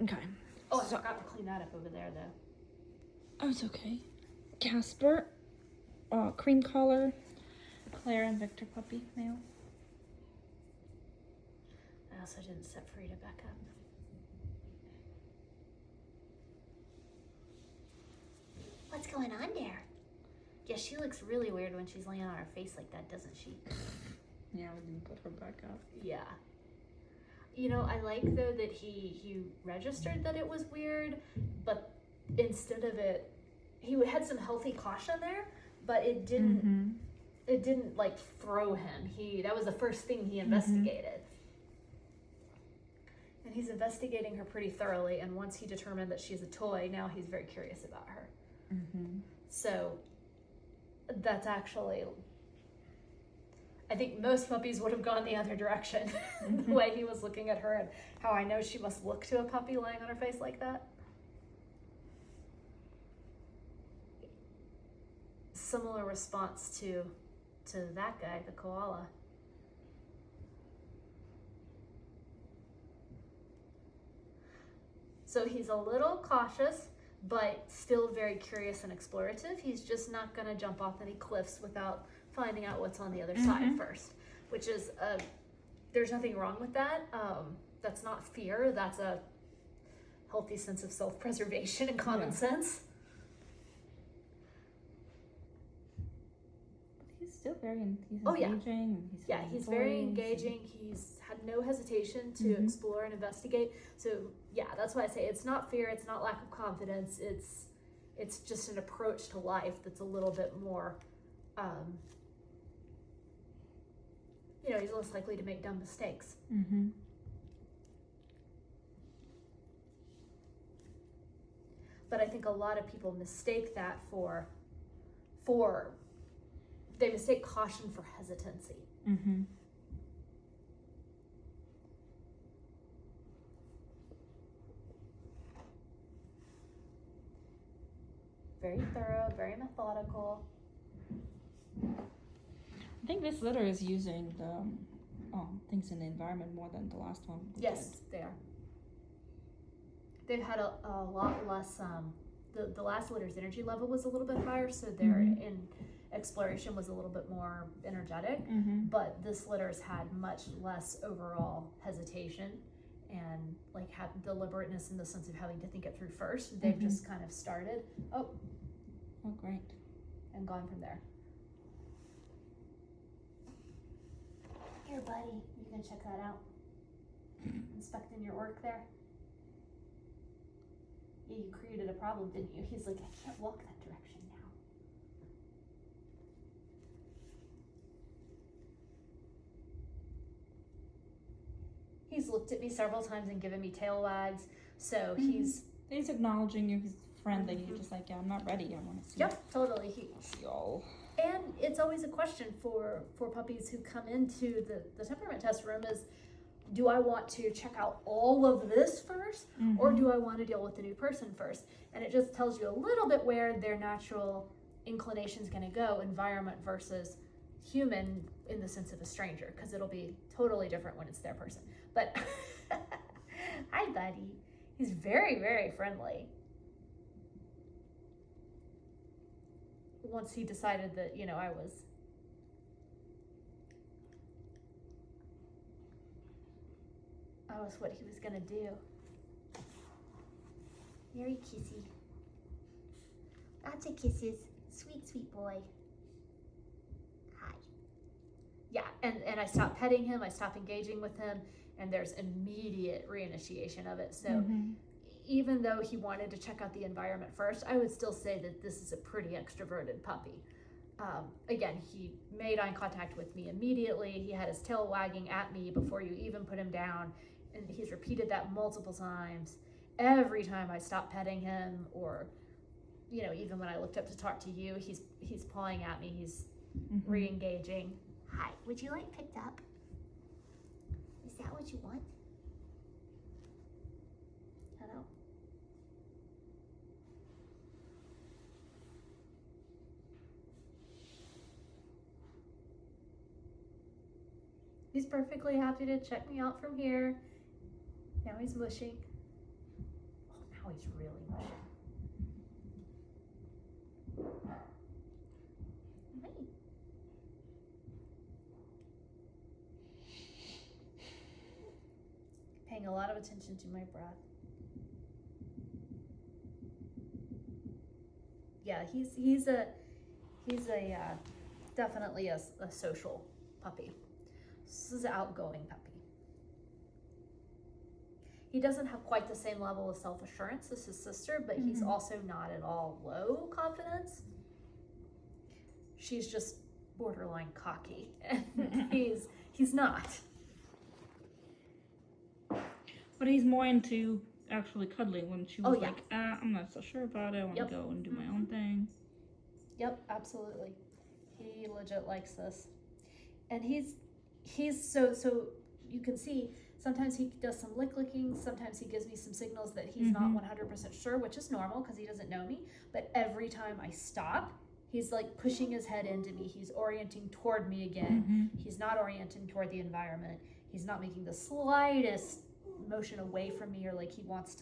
Okay. Oh, I forgot to clean that up over there, though. Oh, it's okay. Casper, cream collar, Claire and Victor puppy male. I also didn't set Frida back up. What's going on there? Yeah, she looks really weird when she's laying on her face like that, doesn't she? Yeah, we didn't put her back up. Yeah. You know, I like though that he registered that it was weird, but instead of it, he had some healthy caution there, but it didn't like throw him. That was the first thing he investigated. And he's investigating her pretty thoroughly, and once he determined that she's a toy, now he's very curious about her. So that's actually, I think most puppies would have gone the other direction. The way he was looking at her and how I know she must look to a puppy laying on her face like that. Similar response to that guy, the koala. So he's a little cautious, but still very curious and explorative. He's just not going to jump off any cliffs without finding out what's on the other side first, which is, there's nothing wrong with that. That's not fear. That's a healthy sense of self-preservation and common sense. He's still very engaging. He's very engaging. He's had no hesitation to explore and investigate. So yeah, that's why I say it's not fear, it's not lack of confidence, it's just an approach to life that's a little bit more, he's less likely to make dumb mistakes. But I think a lot of people mistake that they mistake caution for hesitancy. Very thorough, very methodical. I think this litter is using the things in the environment more than the last one. Yes, they are. They've had a lot less, the last litter's energy level was a little bit higher, so their in exploration was a little bit more energetic, but this litter's had much less overall hesitation and like have deliberateness in the sense of having to think it through first. They've just kind of started, oh great, and gone from there. Here, buddy, you can check that out. Inspecting your work there. Yeah, you created a problem, didn't you? He's like, I can't walk that direction now. He's looked at me several times and given me tail wags, so he's acknowledging you. He's friendly. He's just like, yeah, I'm not ready. I want to see. Yep, totally. See all. And it's always a question for puppies who come into the temperament test room is, do I want to check out all of this first, or do I want to deal with the new person first? And it just tells you a little bit where their natural inclination is going to go, environment versus human in the sense of a stranger, because it'll be totally different when it's their person. But hi, buddy. He's very, very friendly. Once he decided that, I was what he was gonna do. Very kissy. Lots of kisses. Sweet, sweet boy. Hi. Yeah, and I stopped petting him, I stopped engaging with him, and there's immediate reinitiation of it. So even though he wanted to check out the environment first, I would still say that this is a pretty extroverted puppy. Again, he made eye contact with me immediately. He had his tail wagging at me before you even put him down. And he's repeated that multiple times. Every time I stopped petting him, or, even when I looked up to talk to you, he's pawing at me. He's re-engaging. Hi, would you like picked up? Is that what you want? Hello. He's perfectly happy to check me out from here. Now he's mushing. he's really mushing. Right. Paying a lot of attention to my breath. Yeah, he's a definitely a social puppy. This is an outgoing puppy. He doesn't have quite the same level of self-assurance as his sister, but he's also not at all low confidence. She's just borderline cocky, and he's not. But he's more into actually cuddling when she was Oh, yeah. like, I'm not so sure about it. I want to go and do my own thing. Yep, absolutely. He legit likes this. And he's so you can see sometimes he does some licking, sometimes he gives me some signals that he's not 100% sure, which is normal because he doesn't know me. But every time I stop, he's like pushing his head into me. He's orienting toward me again. He's not orienting toward the environment. He's not making the slightest motion away from me or like he wants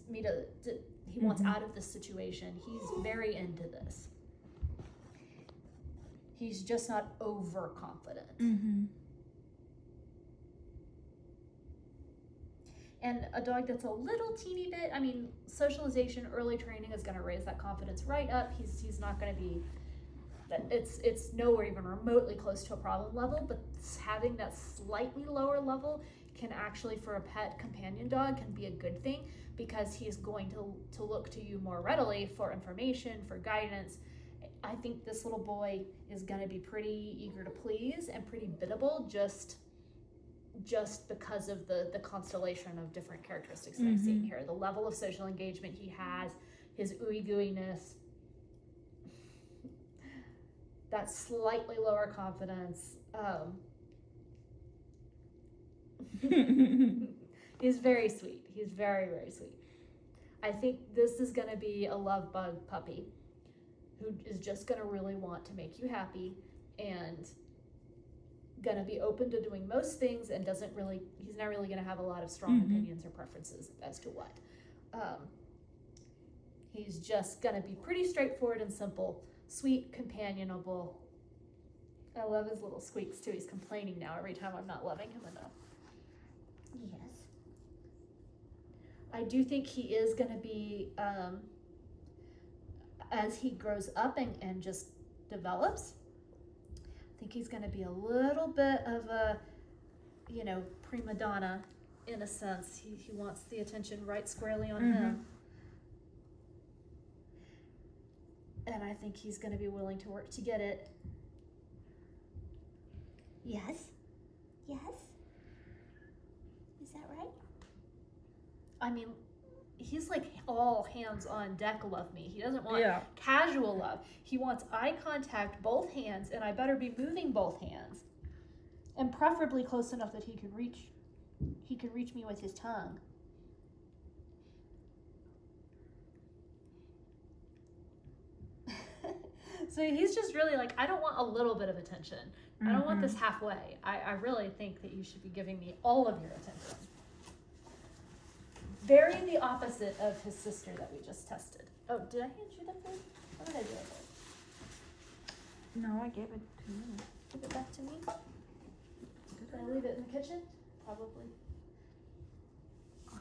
he wants out of this situation. He's very into this. He's just not overconfident. And a dog that's a little teeny bit, I mean, socialization, early training is going to raise that confidence right up. He's not going to be, it's nowhere even remotely close to a problem level, but having that slightly lower level can actually, for a pet companion dog, can be a good thing because he's going to look to you more readily for information, for guidance. I think this little boy is going to be pretty eager to please and pretty biddable just because of the constellation of different characteristics that I'm seeing here. The level of social engagement he has, his ooey-gooeyness, that slightly lower confidence. He's very sweet. He's very, very sweet. I think this is going to be a love bug puppy who is just going to really want to make you happy and going to be open to doing most things and he's not really going to have a lot of strong opinions or preferences as to what. He's just going to be pretty straightforward and simple, sweet, companionable. I love his little squeaks too. He's complaining now every time I'm not loving him enough. Yes. I do think he is going to be, as he grows up and just develops, I think he's going to be a little bit of a, prima donna in a sense. He wants the attention right squarely on him. And I think he's going to be willing to work to get it. Yes. Yes. Is that right? I mean, he's like all hands on deck love me. He doesn't want casual love. He wants eye contact, both hands, and I better be moving both hands. And preferably close enough that he could reach me with his tongue. So he's just really like, I don't want a little bit of attention. I don't want this halfway. I really think that you should be giving me all of your attention. Very the opposite of his sister that we just tested. Oh, did I hand you the food? What did I do with it? No, I gave it to you. Give it back to me? Did I leave it in the kitchen? Probably. Oh,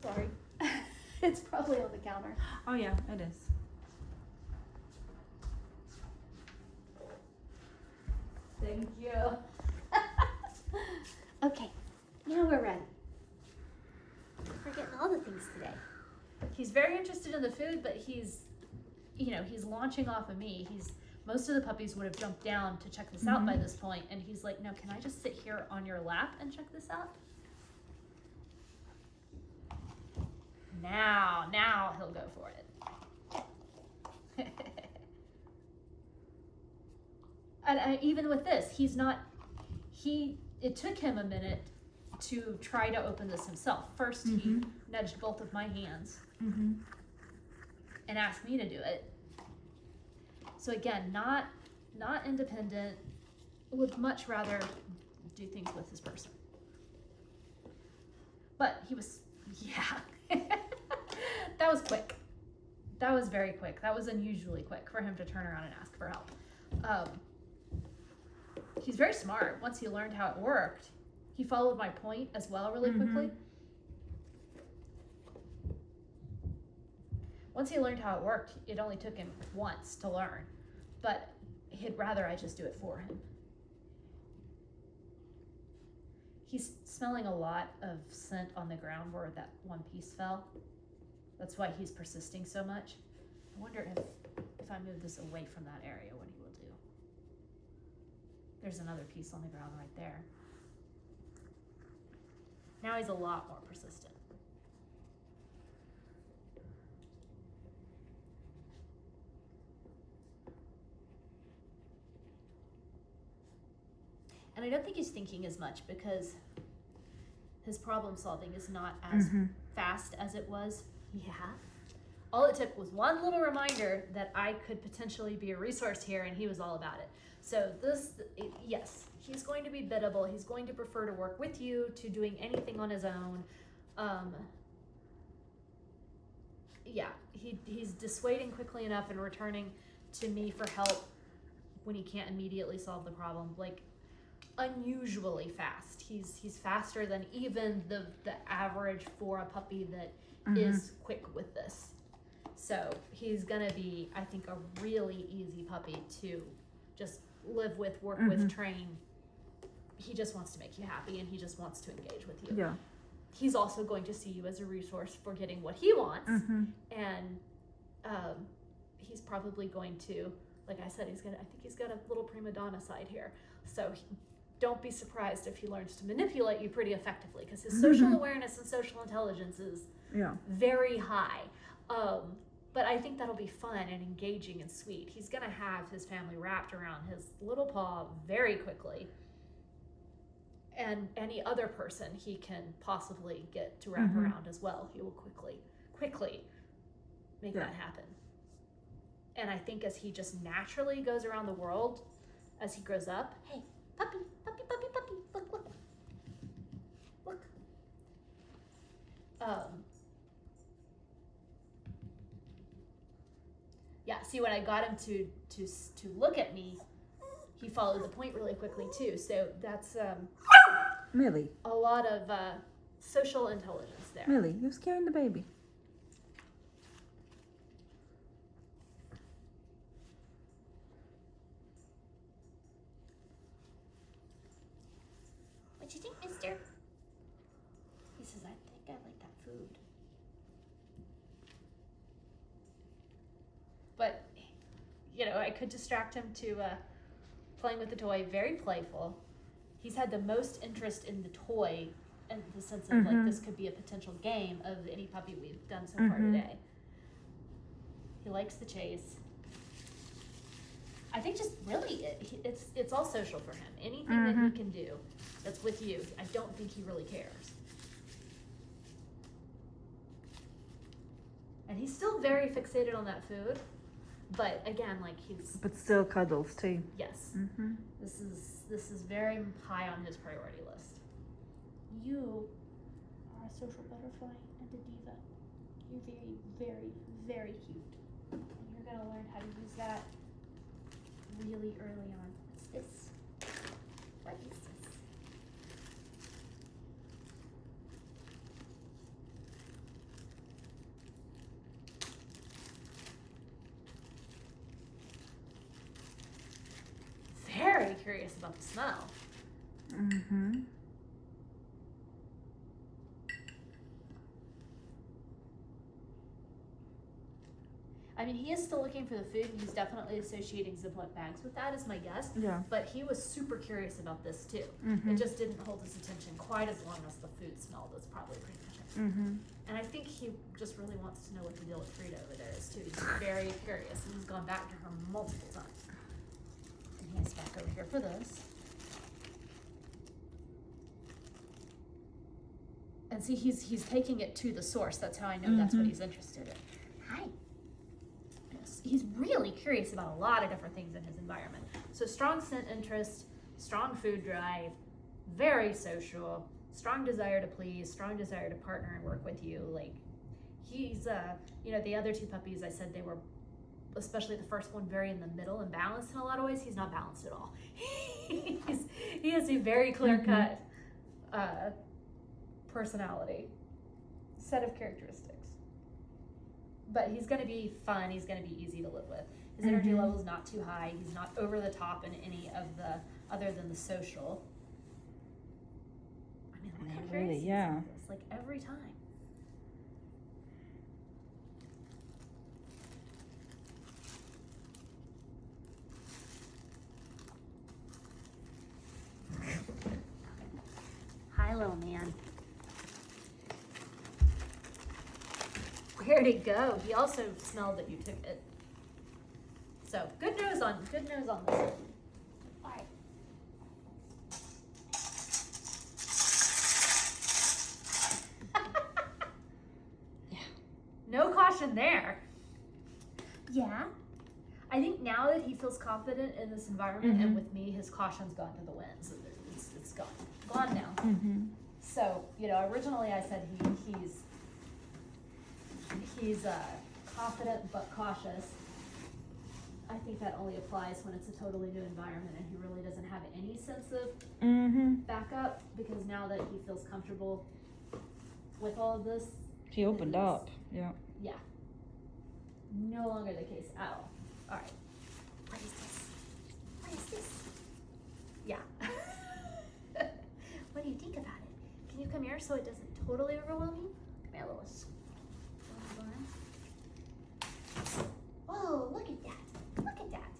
sorry. It's probably on the counter. Oh yeah, it is. Thank you. Okay, now we're ready. We're getting all the things today. He's very interested in the food, but he's launching off of me. Most of the puppies would have jumped down to check this out by this point, and he's like, no, can I just sit here on your lap and check this out? Now he'll go for it. And even with this, it took him a minute to try to open this himself. First, he nudged both of my hands and asked me to do it. So again, not independent, would much rather do things with his person. But he was, yeah. that was quick. That was very quick. That was unusually quick for him to turn around and ask for help. He's very smart. Once he learned how it worked, he followed my point as well really quickly. Once he learned how it worked, it only took him once to learn, but he'd rather I just do it for him. He's smelling a lot of scent on the ground where that one piece fell. That's why he's persisting so much. I wonder if I move this away from that area, what he will do. There's another piece on the ground right there. Now he's a lot more persistent. And I don't think he's thinking as much because his problem solving is not as fast as it was. Yeah. All it took was one little reminder that I could potentially be a resource here, and he was all about it. So yes, he's going to be biddable. He's going to prefer to work with you to doing anything on his own. Yeah, he's dissuading quickly enough and returning to me for help when he can't immediately solve the problem. Like, unusually fast. He's faster than even the average for a puppy that is quick with this. So he's gonna be, I think, a really easy puppy to just live with, work with, train. He just wants to make you happy, and he just wants to engage with you. Yeah. He's also going to see you as a resource for getting what he wants, and he's probably going to, like I said, I think he's got a little prima donna side here. So don't be surprised if he learns to manipulate you pretty effectively, because his social awareness and social intelligence is very high. But I think that'll be fun and engaging and sweet. He's gonna have his family wrapped around his little paw very quickly. And any other person he can possibly get to wrap around as well, he will quickly make that happen. And I think as he just naturally goes around the world, as he grows up, hey, puppy, puppy, puppy, puppy, look, look, look. Yeah, see, when I got him to look at me, he followed the point really quickly too. So that's Millie. a lot of social intelligence there. Millie, you're scaring the baby. What you think, mister? He says, I think I like that food. But, I could distract him to playing with the toy, very playful. He's had the most interest in the toy in the sense of, like, this could be a potential game of any puppy we've done so far today. He likes the chase. I think just really it's all social for him. Anything that he can do that's with you, I don't think he really cares. And he's still very fixated on that food, but again, like But still cuddles too. yes. This is very high on his priority list. You are a social butterfly and a diva. You're very, very, very cute. And you're gonna learn how to use that really early on. What's this? What is this? Very curious about the smell. I mean, he is still looking for the food, and he's definitely associating Ziploc bags with that, is my guess. Yeah. But he was super curious about this too. It just didn't hold his attention quite as long as the food smell. That's probably pretty much it. And I think he just really wants to know what the deal with Frida over there is too. He's very curious, and he's gone back to her multiple times. And he's back over here for this. And see, he's taking it to the source. That's how I know that's what he's interested in. Hi. He's really curious about a lot of different things in his environment. So strong scent interest, strong food drive, very social, strong desire to please, strong desire to partner and work with you. Like, He's, you know, the other two puppies, I said they were, especially the first one, very in the middle and balanced in a lot of ways. He's not balanced at all. He has a very clear-cut personality, set of characteristics. But he's going to be fun. He's going to be easy to live with. His energy level is not too high. He's not over the top in any of the, other than the social. I mean, look how Really, crazy yeah. this, like every time. Hi, little man. Where'd he go? He also smelled that you took it. So good news on this one. All right. Yeah. No caution there. Yeah. I think now that he feels confident in this environment and with me, his caution's gone to the wind. So it's gone. Gone now. So, you know, originally I said he's confident but cautious. I think that only applies when it's a totally new environment and he really doesn't have any sense of backup, because now that he feels comfortable with all of this, She opened it is- up. Yeah. Yeah. No longer the case at all. All right. What is this? What is this? Yeah. What do you think about it? Can you come here so it doesn't totally overwhelm you? Come here, Lois. Whoa, look at that. Look at that.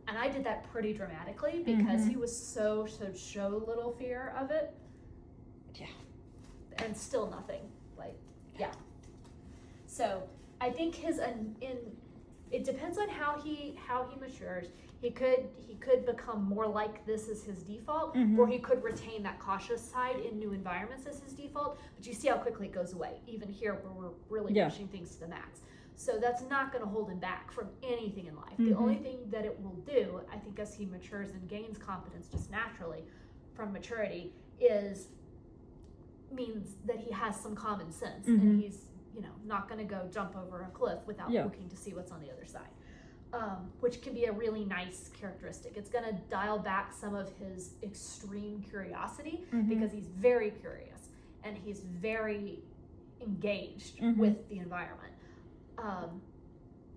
And I did that pretty dramatically because he was so show little fear of it. Yeah. And still nothing. Like, yeah. So I think it depends on how he matures. He could become more like this as his default, or he could retain that cautious side in new environments as his default. But you see how quickly it goes away, even here where we're really pushing things to the max. So that's not going to hold him back from anything in life. The only thing that it will do, I think, as he matures and gains confidence just naturally from maturity, means that he has some common sense and he's, you know, not going to go jump over a cliff without looking to see what's on the other side. Which can be a really nice characteristic. It's going to dial back some of his extreme curiosity because he's very curious and he's very engaged with the environment.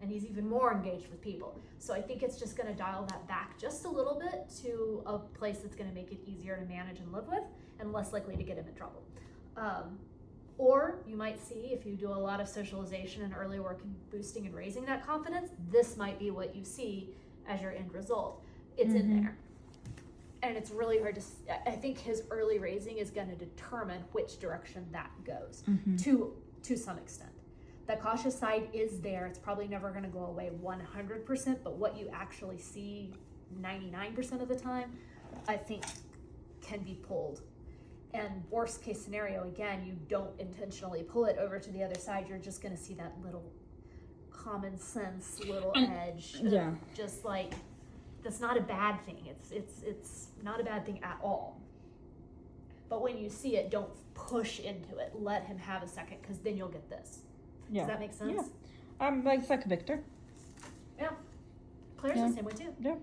And he's even more engaged with people. So I think it's just going to dial that back just a little bit to a place that's going to make it easier to manage and live with and less likely to get him in trouble. Or you might see, if you do a lot of socialization and early work in boosting and raising that confidence, this might be what you see as your end result. It's in there. And it's really hard to, I think his early raising is going to determine which direction that goes to some extent. The cautious side is there. It's probably never going to go away 100%, but what you actually see 99% of the time, I think can be pulled. And worst case scenario, again, you don't intentionally pull it over to the other side. You're just going to see that little common sense, little edge. Just like, that's not a bad thing. It's not a bad thing at all. But when you see it, don't push into it. Let him have a second, because then you'll get this. Does that make sense? Yeah. Like Victor. Yeah. Claire's the same way too. Yeah.